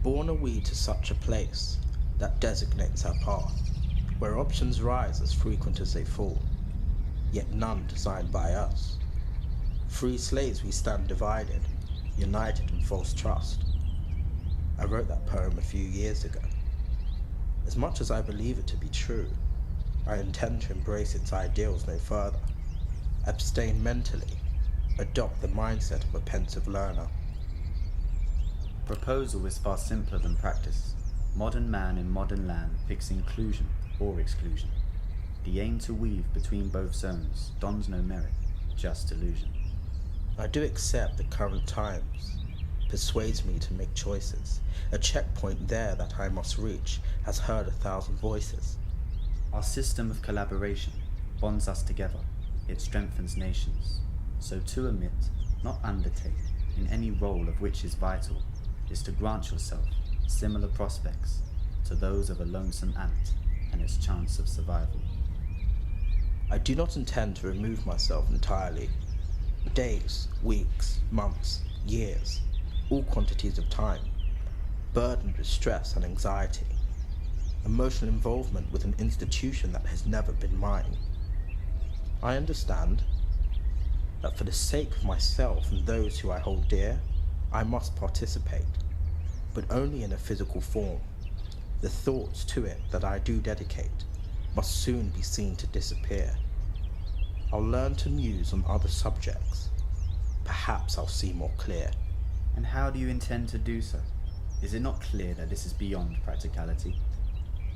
Born are we to such a place that designates our path, where options rise as frequent as they fall, yet none designed by us. Free slaves we stand divided, united in false trust. I wrote that poem a few years ago. As much as I believe it to be true, I intend to embrace its ideals no further, abstain mentally, adopt the mindset of a pensive learner. Proposal is far simpler than practice. Modern man in modern land picks inclusion or exclusion. The aim to weave between both zones dons no merit, just illusion. I do accept the current times persuades me to make choices. A checkpoint there that I must reach has heard 1,000 voices. Our system of collaboration bonds us together. It strengthens nations. So to omit, not undertake, in any role of which is vital, is to grant yourself similar prospects to those of a lonesome ant and its chance of survival. I do not intend to remove myself entirely. Days, weeks, months, years, all quantities of time, burdened with stress and anxiety, emotional involvement with an institution that has never been mine. I understand that for the sake of myself and those who I hold dear, I must participate, but only in a physical form. The thoughts to it that I do dedicate must soon be seen to disappear. I'll learn to muse on other subjects. Perhaps I'll see more clear. And how do you intend to do so? Is it not clear that this is beyond practicality?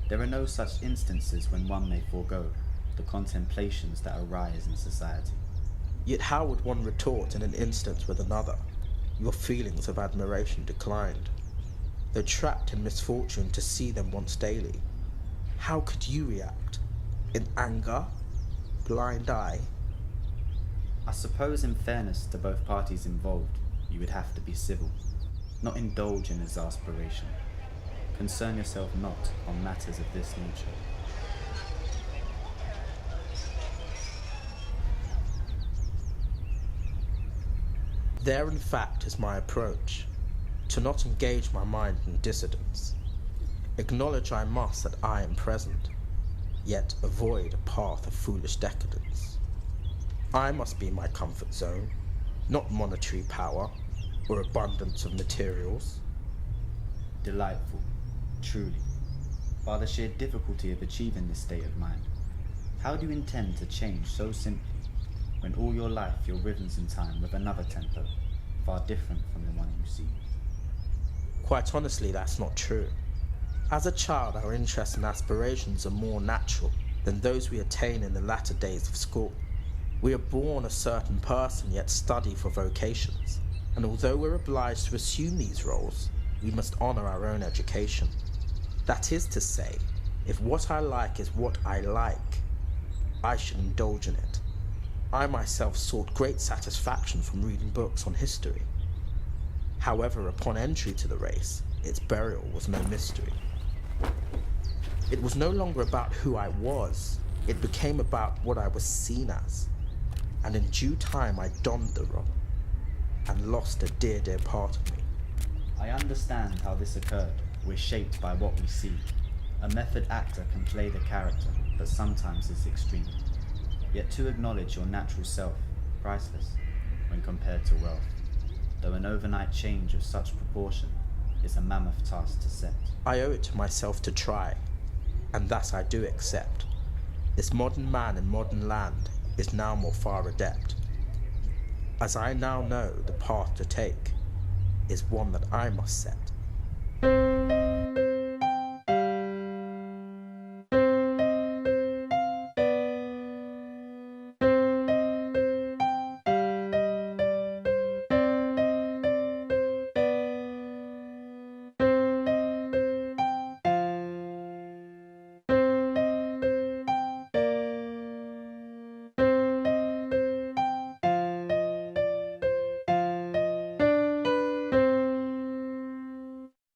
There are no such instances when one may forego the contemplations that arise in society. Yet how would one retort in an instance with another? Your feelings of admiration declined. Though trapped in misfortune to see them once daily, how could you react? In anger? Blind eye? I suppose in fairness to both parties involved, you would have to be civil, not indulge in exasperation. Concern yourself not on matters of this nature. There in fact is my approach, to not engage my mind in dissidence. Acknowledge I must that I am present, yet avoid a path of foolish decadence. I must be my comfort zone, not monetary power or abundance of materials. Delightful, truly. By the sheer difficulty of achieving this state of mind, how do you intend to change so simply when all your life you're rhythms in time with another tempo, far different from the one you see? Quite honestly, that's not true. As a child, our interests and aspirations are more natural than those we attain in the latter days of school. We are born a certain person, yet study for vocations, and although we're obliged to assume these roles, we must honor our own education. That is to say, if what I like is what I like, I should indulge in it. I myself sought great satisfaction from reading books on history. However, upon entry to the race, its burial was no mystery. It was no longer about who I was, it became about what I was seen as. And in due time I donned the role, and lost a dear, dear part of me. I understand how this occurred. We're shaped by what we see. A method actor can play the character, but sometimes it's extreme. Yet to acknowledge your natural self, priceless, when compared to wealth, though an overnight change of such proportion is a mammoth task to set. I owe it to myself to try, and that I do accept. This modern man in modern land is now more far adept, as I now know the path to take is one that I must set.